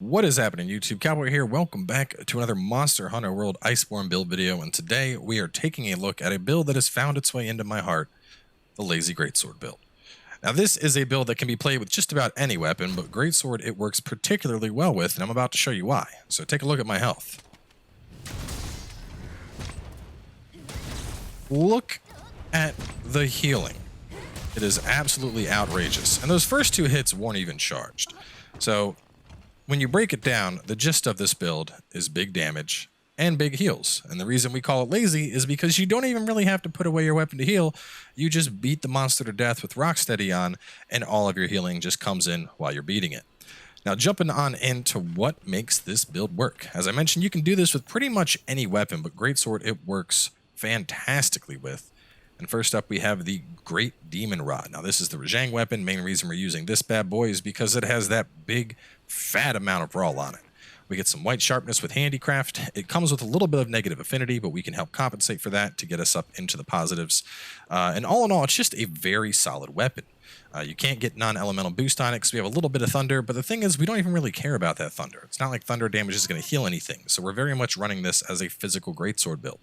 What is happening, YouTube? Cowboy here. Welcome back to another Monster Hunter World Iceborne build video, and today we are taking a look at a build that has found its way into my heart, the Lazy Greatsword build. Now, this is a build that can be played with just about any weapon, but Greatsword it works particularly well with, and I'm about to show you why. So take a look at my health. Look at the healing. It is absolutely outrageous, and those first two hits weren't even charged. So when you break it down, the gist of this build is big damage and big heals. And the reason we call it lazy is because you don't even really have to put away your weapon to heal. You just beat the monster to death with Rocksteady on, and all of your healing just comes in while you're beating it. Now, jumping on into what makes this build work. As I mentioned, you can do this with pretty much any weapon, but Greatsword it works fantastically with. And first up, we have the Great Demon Rod. Now, this is the Rajang weapon. Main reason we're using this bad boy is because it has that big, fat amount of raw on it. We get some white sharpness with Handicraft. It comes with a little bit of negative affinity, but we can help compensate for that to get us up into the positives. And all in all, it's just a very solid weapon. You can't get non-elemental boost on it because we have a little bit of thunder, but the thing is, we don't even really care about that thunder. It's not like thunder damage is going to heal anything, so we're very much running this as a physical greatsword build.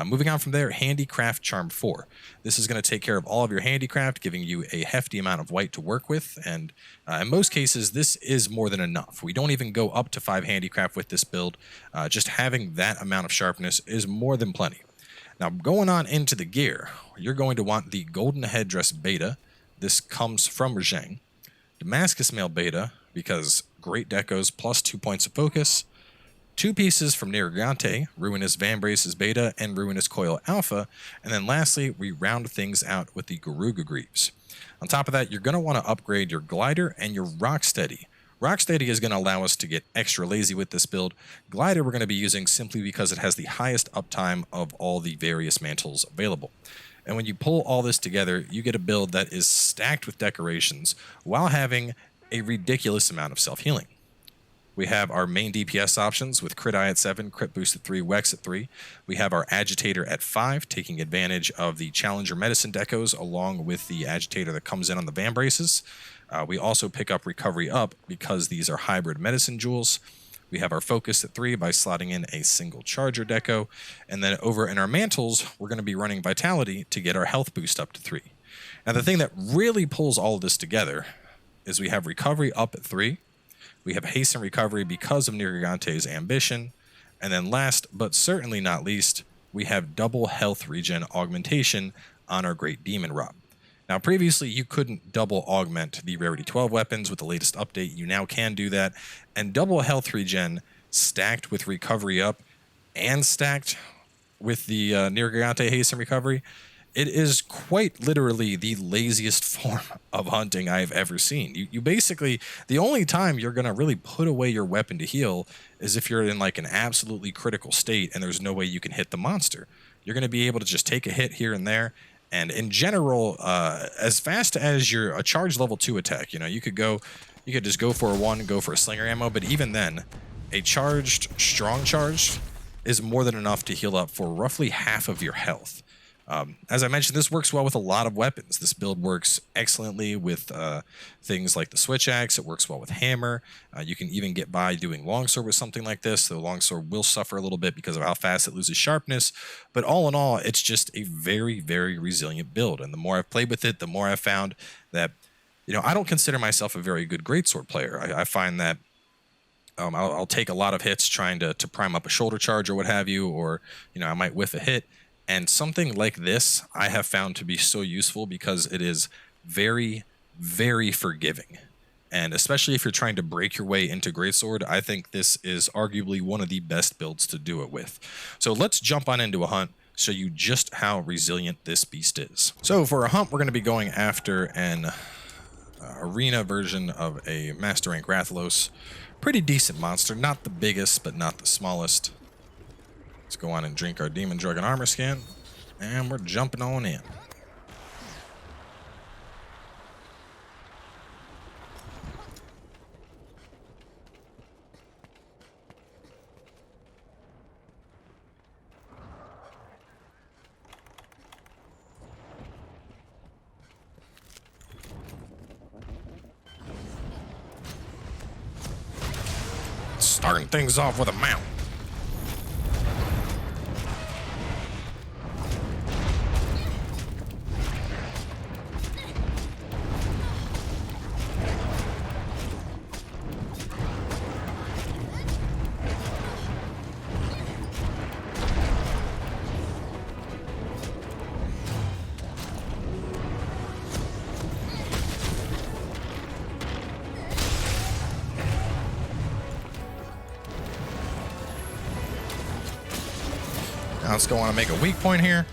Moving on from there, Handicraft Charm 4. This is going to take care of all of your handicraft, giving you a hefty amount of white to work with, and in most cases, this is more than enough. We don't even go up to 5 handicraft with this build. Just having that amount of sharpness is more than plenty. Now, going on into the gear, you're going to want the Golden Headdress Beta. This comes from Rajang. Damascus Mail Beta, because great decos plus 2 points of focus. 2 pieces from Nergigante, Ruinous Vambrace's Beta and Ruinous Coil Alpha, and then lastly, we round things out with the Garuga Greaves. On top of that, you're going to want to upgrade your Glider and your Rocksteady. Rocksteady is going to allow us to get extra lazy with this build. Glider we're going to be using simply because it has the highest uptime of all the various mantles available. And when you pull all this together, you get a build that is stacked with decorations while having a ridiculous amount of self-healing. We have our main DPS options with Crit Eye at 7, Crit Boost at 3, Wex at 3. We have our Agitator at 5, taking advantage of the Challenger Medicine decos along with the Agitator that comes in on the Vambraces. We also pick up Recovery up because these are hybrid medicine jewels. We have our Focus at 3 by slotting in a single Charger deco. And then over in our mantles, we're going to be running Vitality to get our health boost up to 3. Now the thing that really pulls all of this together is we have Recovery up at 3. We have Hasten Recovery because of Nergigante's Ambition. And then last, but certainly not least, we have double health regen augmentation on our Great Demon Rod. Now, previously, you couldn't double augment the Rarity 12 weapons. With the latest update, you now can do that. And double health regen stacked with Recovery up and stacked with the Nergigante Hasten Recovery, it is quite literally the laziest form of hunting I've ever seen. You basically, the only time you're going to really put away your weapon to heal is if you're in like an absolutely critical state and there's no way you can hit the monster. You're going to be able to just take a hit here and there. And in general, as fast as a charged level 2 attack, you could just go for a 1, go for a slinger ammo. But even then, a strong charged is more than enough to heal up for roughly half of your health. As I mentioned, this works well with a lot of weapons. This build works excellently with things like the Switch Axe. It works well with Hammer. You can even get by doing Longsword with something like this. The Longsword will suffer a little bit because of how fast it loses sharpness. But all in all, it's just a very, very resilient build. And the more I've played with it, the more I've found that, I don't consider myself a very good Greatsword player. I find that I'll take a lot of hits trying to prime up a shoulder charge or what have you, or, I might whiff a hit. And something like this I have found to be so useful because it is very, very forgiving. And especially if you're trying to break your way into Greatsword, I think this is arguably one of the best builds to do it with. So let's jump on into a hunt, show you just how resilient this beast is. So for a hunt, we're going to be going after an arena version of a Master Rank Rathalos. Pretty decent monster, not the biggest, but not the smallest. Let's go on and drink our Demon Drug and Armor Scan, and we're jumping on in. Starting things off with a mount. Now let's go on and make a weak point here.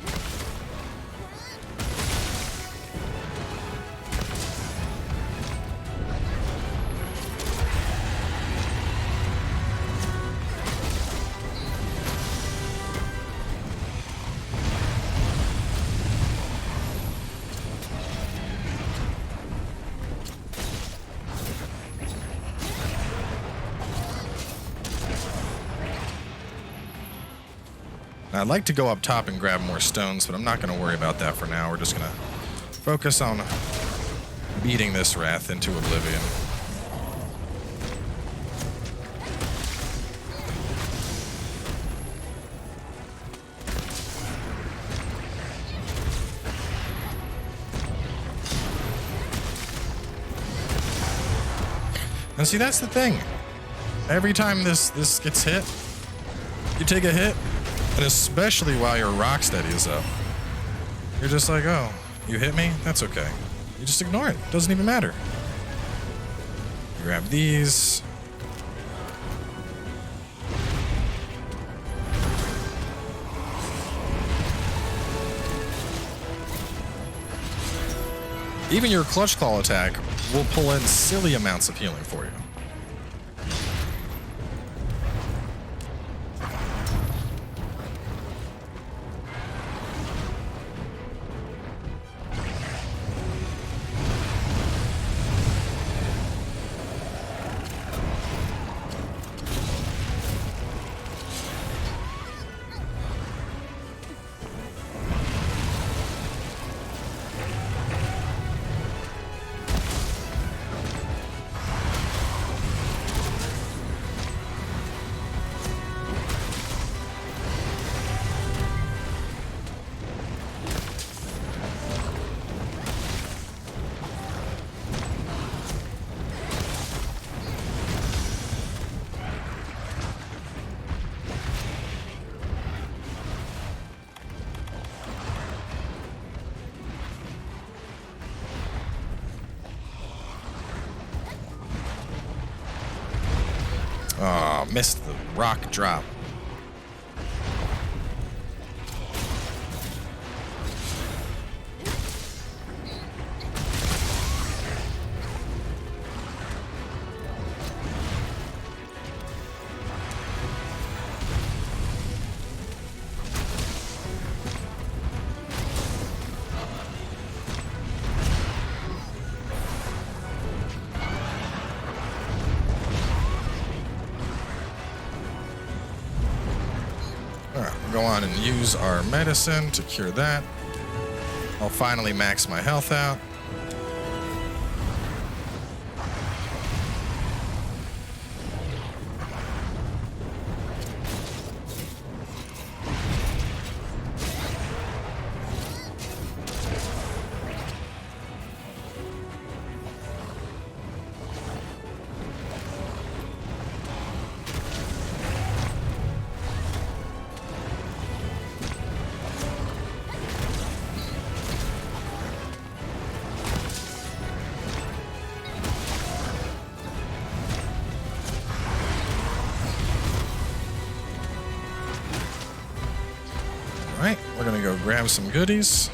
I'd like to go up top and grab more stones, but I'm not going to worry about that for now. We're just going to focus on beating this Wrath into oblivion. And see, that's the thing. Every time this gets hit, you take a hit, and especially while your rock steady is up, you're just like, oh, you hit me? That's okay. You just ignore it. Doesn't even matter. Grab these. Even your clutch claw attack will pull in silly amounts of healing for you. Oh, missed the rock drop. Go on and use our medicine to cure that. I'll finally max my health out. Alright, we're gonna go grab some goodies.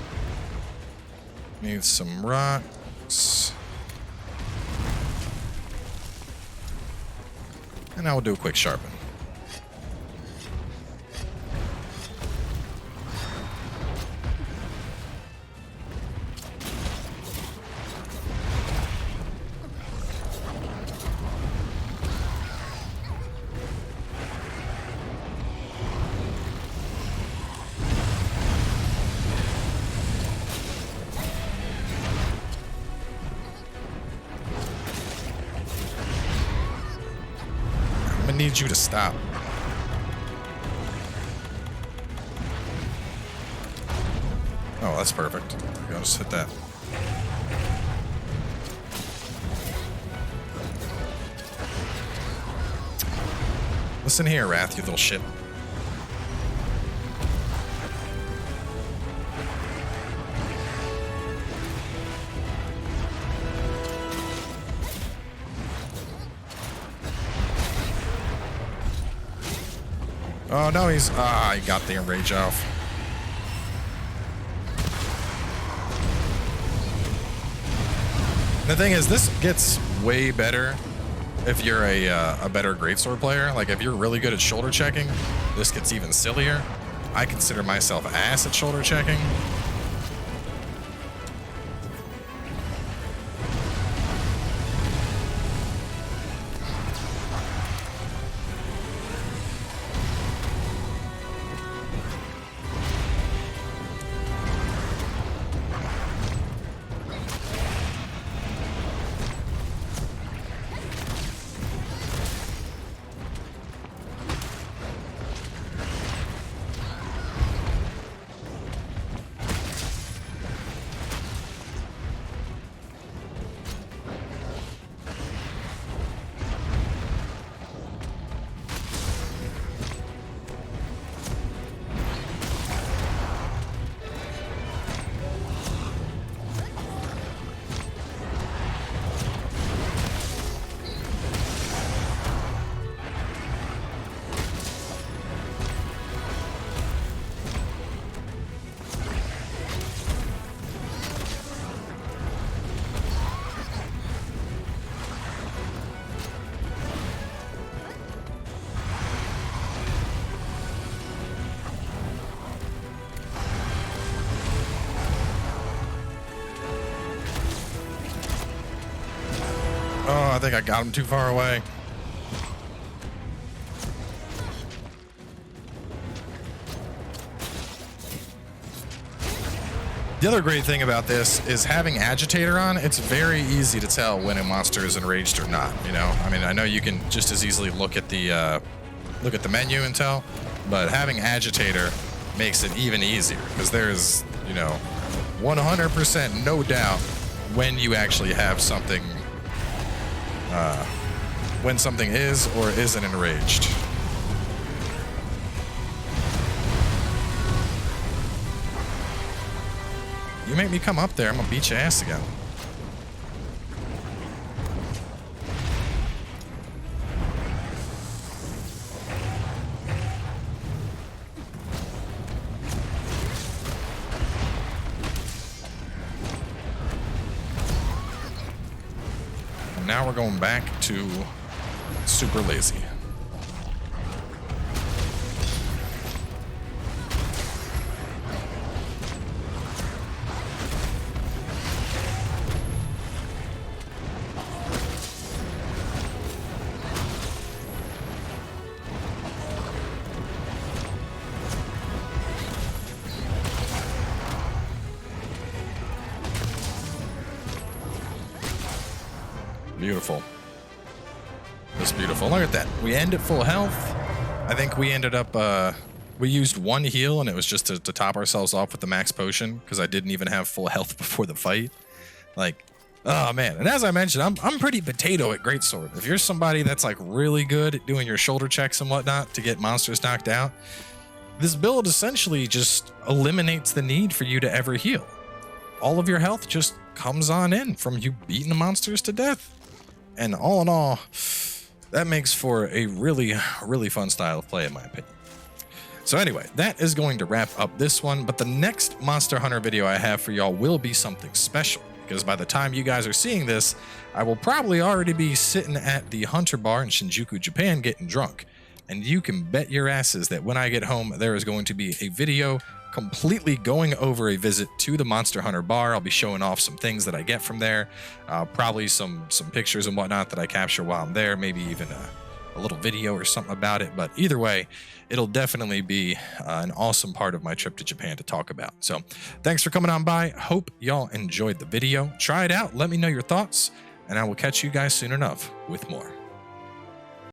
Need some rocks. And now we'll do a quick sharpen. gonna need you to stop. Oh, that's perfect. I'll just hit that. Listen here, Wrath, you little shit. Oh, no, he's... Ah, he got the enrage off. The thing is, this gets way better if you're a better Greatsword player. Like, if you're really good at shoulder checking, this gets even sillier. I consider myself ass at shoulder checking. Oh, I think I got him too far away. The other great thing about this is having Agitator on, it's very easy to tell when a monster is enraged or not, you know? I mean, I know you can just as easily look at the menu and tell, but having Agitator makes it even easier because there's, you know, 100% no doubt when you actually have something, when something is or isn't enraged. You make me come up there, I'm gonna beat your ass again. And now we're going back to super lazy. Beautiful. That's beautiful. Look at that. We end at full health. I think we ended up, we used one heal and it was just to top ourselves off with the max potion because I didn't even have full health before the fight. Like, oh man. And as I mentioned, I'm pretty potato at Greatsword. If you're somebody that's like really good at doing your shoulder checks and whatnot to get monsters knocked out, this build essentially just eliminates the need for you to ever heal. All of your health just comes on in from you beating the monsters to death. And all in all, that makes for a really, really fun style of play, in my opinion. So anyway, that is going to wrap up this one, but the next Monster Hunter video I have for y'all will be something special, because by the time you guys are seeing this, I will probably already be sitting at the Hunter Bar in Shinjuku, Japan, getting drunk. And you can bet your asses that when I get home, there is going to be a video completely going over a visit to the Monster Hunter bar. I'll be showing off some things that I get from there, probably some pictures and whatnot that I capture while I'm there, maybe even a little video or something about it. But either way, it'll definitely be an awesome part of my trip to Japan to talk about. So thanks for coming on by. Hope y'all enjoyed the video. Try it out. Let me know your thoughts, and I will catch you guys soon enough with more.